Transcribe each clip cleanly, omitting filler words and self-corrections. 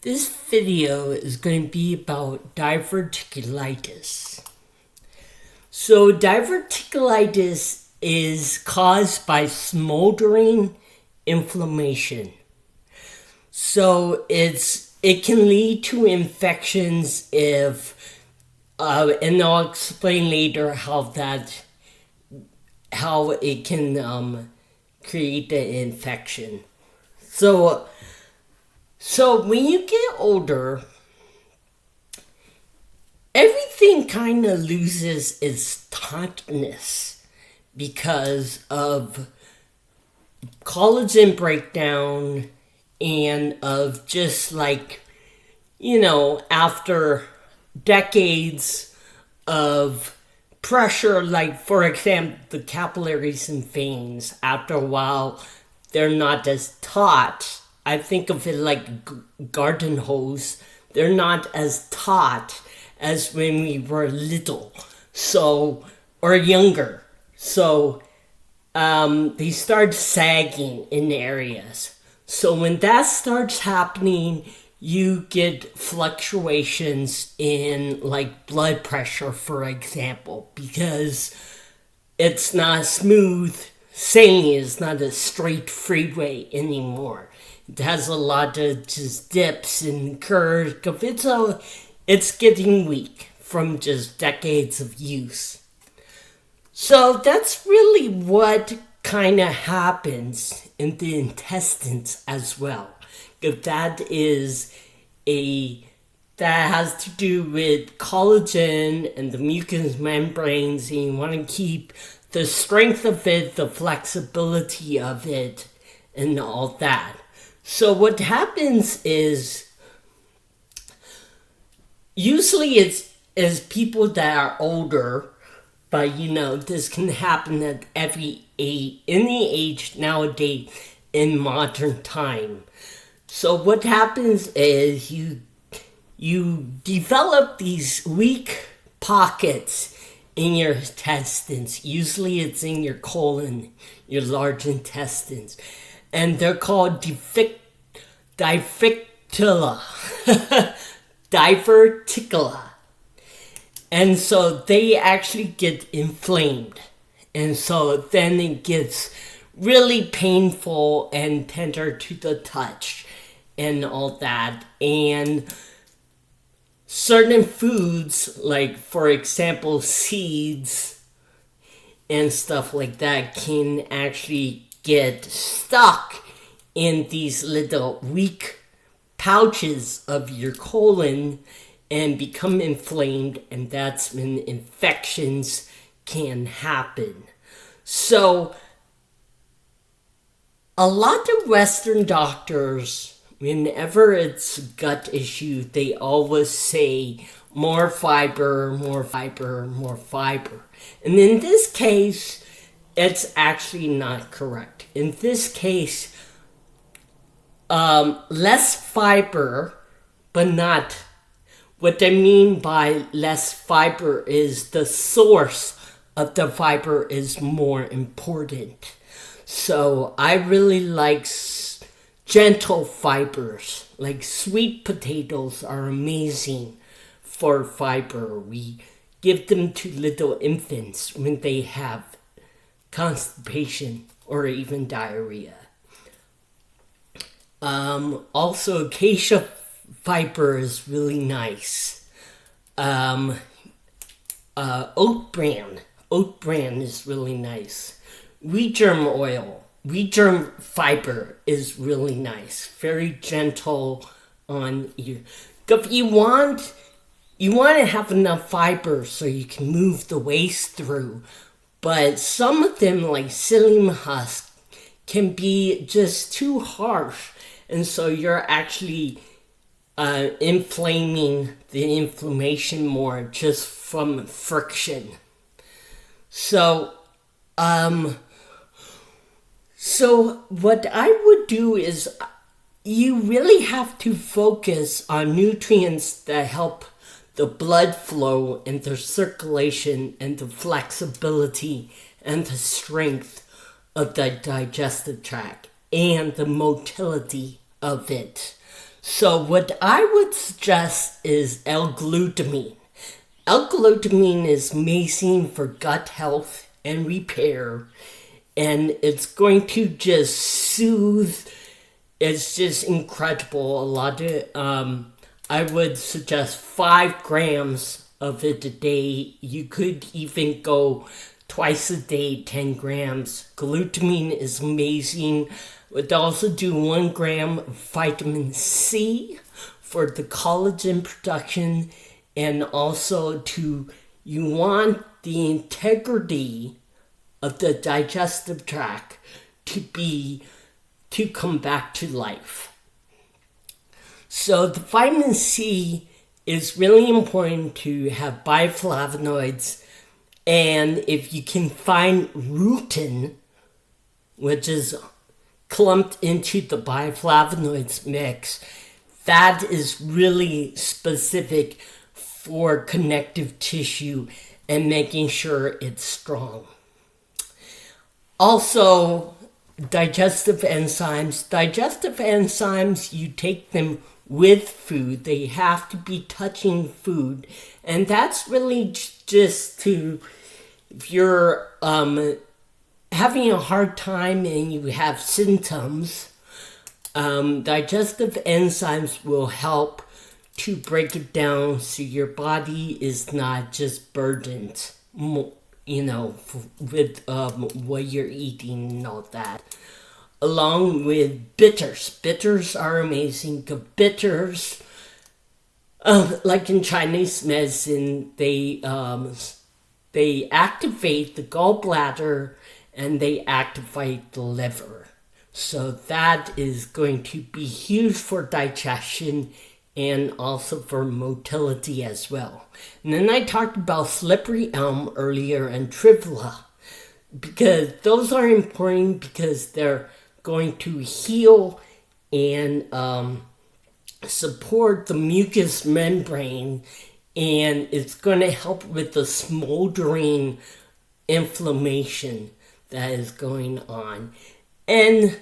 This video is going to be about diverticulitis. So diverticulitis is caused by smoldering inflammation. So it can lead to infections and I'll explain later how it can create the infection. So when you get older, everything kind of loses its tautness because of collagen breakdown and of just after decades of pressure, like for example, the capillaries and veins, after a while, they're not as taut. I think of it like garden hose. They're not as taut as when we were little, or younger. So they start sagging in areas. So when that starts happening, you get fluctuations in blood pressure, for example, because it's not smooth sailing. It's not a straight freeway anymore. It has a lot of just dips and curves. It's getting weak from just decades of use. So that's really what kind of happens in the intestines as well. If that has to do with collagen and the mucous membranes, and you want to keep the strength of it, the flexibility of it, and all that. So what happens is, usually it's people that are older, but this can happen at every age, any age nowadays in modern time. So what happens is you develop these weak pockets in your intestines. Usually it's in your colon, your large intestines. And they're called diverticula. Diverticula. And so they actually get inflamed. And so then it gets really painful and tender to the touch and all that. And certain foods, like for example seeds and stuff like that, can actually get stuck in these little weak pouches of your colon and become inflamed, and that's when infections can happen. So a lot of Western doctors, whenever it's gut issue, they always say more fiber, more fiber, more fiber. And in this case, it's actually not correct. In this case, less fiber, but not. What I mean by less fiber is the source of the fiber is more important. So I really like gentle fibers, like sweet potatoes are amazing for fiber. We give them to little infants when they have constipation or even diarrhea. Also, acacia fiber is really nice. Oat bran is really nice. Wheat germ fiber is really nice. Very gentle on you. If you want to have enough fiber so you can move the waste through. But some of them, like psyllium husk, can be just too harsh. And so you're actually inflaming the inflammation more just from friction. So what I would do is you really have to focus on nutrients that help the blood flow and the circulation and the flexibility and the strength of the digestive tract and the motility of it. So what I would suggest is L-glutamine. L-glutamine is amazing for gut health and repair, and it's going to just soothe. It's just incredible. I would suggest 5 grams of it a day. You could even go twice a day, 10 grams. Glutamine is amazing. Would also do 1 gram of vitamin C for the collagen production, and also you want the integrity of the digestive tract to come back to life. So the vitamin C is really important to have bioflavonoids, and if you can find rutin, which is clumped into the bioflavonoids mix, that is really specific for connective tissue and making sure it's strong. Also, digestive enzymes. Digestive enzymes, you take them with food. They have to be touching food. And that's really just if you're having a hard time and you have symptoms, digestive enzymes will help to break it down so your body is not just burdened, with what you're eating and all that. Along with bitters. Bitters are amazing. The bitters, like in Chinese medicine, they activate the gallbladder and they activate the liver. So that is going to be huge for digestion and also for motility as well. And then I talked about slippery elm earlier and trivula, because those are important because they're going to heal and support the mucous membrane, and it's going to help with the smoldering inflammation that is going on. And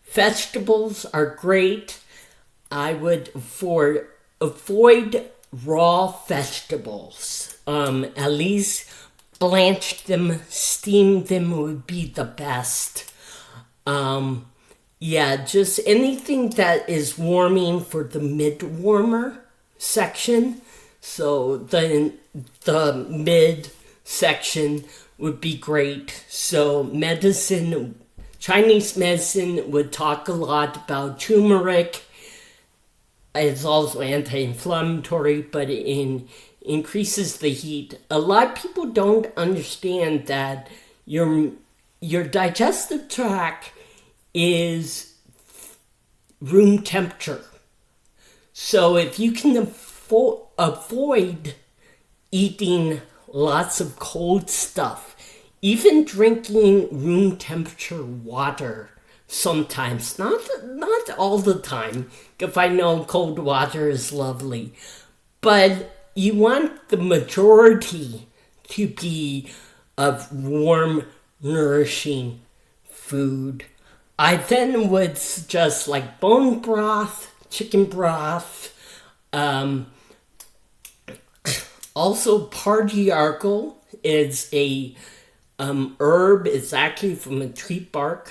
vegetables are great. I would avoid raw vegetables. At least blanch them, steam them would be the best. Just anything that is warming for the mid-warmer section. So the mid section would be great. So Chinese medicine would talk a lot about turmeric. It's also anti-inflammatory, but it increases the heat. A lot of people don't understand that your digestive tract is room temperature. So if you can avoid eating lots of cold stuff, even drinking room temperature water sometimes, not all the time, if I know cold water is lovely, but you want the majority to be of warm, nourishing food. I then would suggest like bone broth, chicken broth, also pardiargal is a herb. It's actually from a tree bark,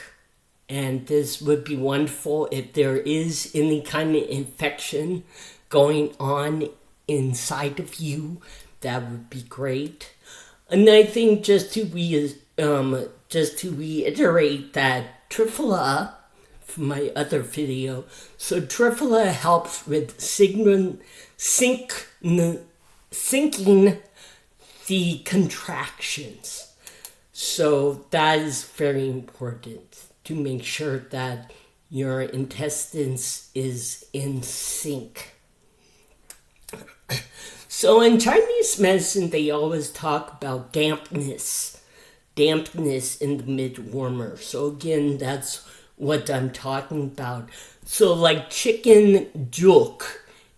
and this would be wonderful if there is any kind of infection going on inside of you. That would be great. And I think just to reiterate that triphala from my other video. So triphala helps with sinking the contractions. So that is very important to make sure that your intestines is in sync. So in Chinese medicine, they always talk about dampness in the mid-warmer. So again, that's what I'm talking about. So like chicken juk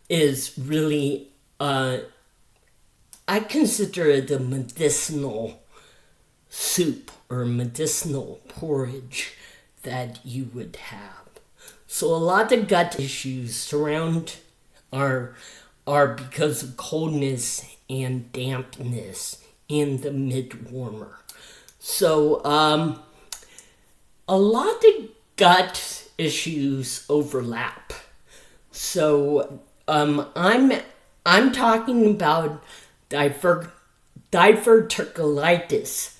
is really, I consider it a medicinal soup or medicinal porridge that you would have. So a lot of gut issues surround are because of coldness and dampness in the mid-warmer. So a lot of gut issues overlap. So I'm talking about diverticulitis,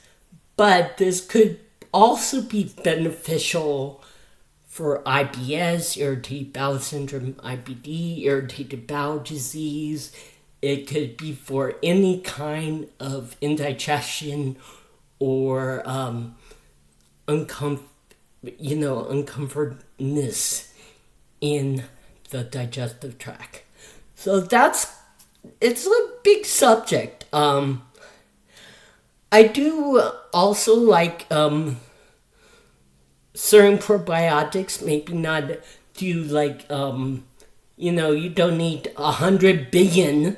but this could also be beneficial for IBS, irritated bowel syndrome, IBD, irritated bowel disease. It could be for any kind of indigestion or uncomfortness in the digestive tract. So it's a big subject. I do also like certain probiotics, maybe not do like, you don't need 100 billion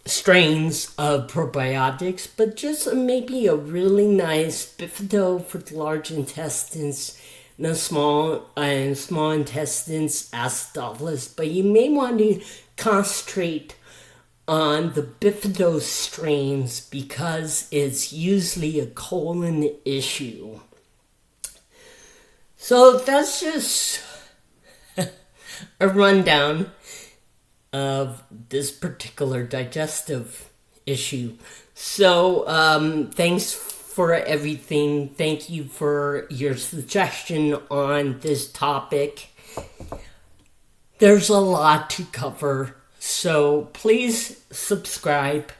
strains of probiotics, but just maybe a really nice bifido for the large intestines and the small intestines, acidophilus. But you may want to concentrate on the bifido strains because it's usually a colon issue. So that's just a rundown of this particular digestive issue. So thanks for everything. Thank you for your suggestion on this topic. There's a lot to cover. So please subscribe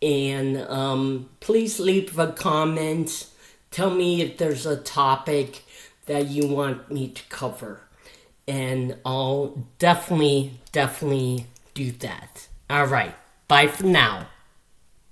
and please leave a comment. Tell me if there's a topic that you want me to cover. And I'll definitely do that. All right. Bye for now.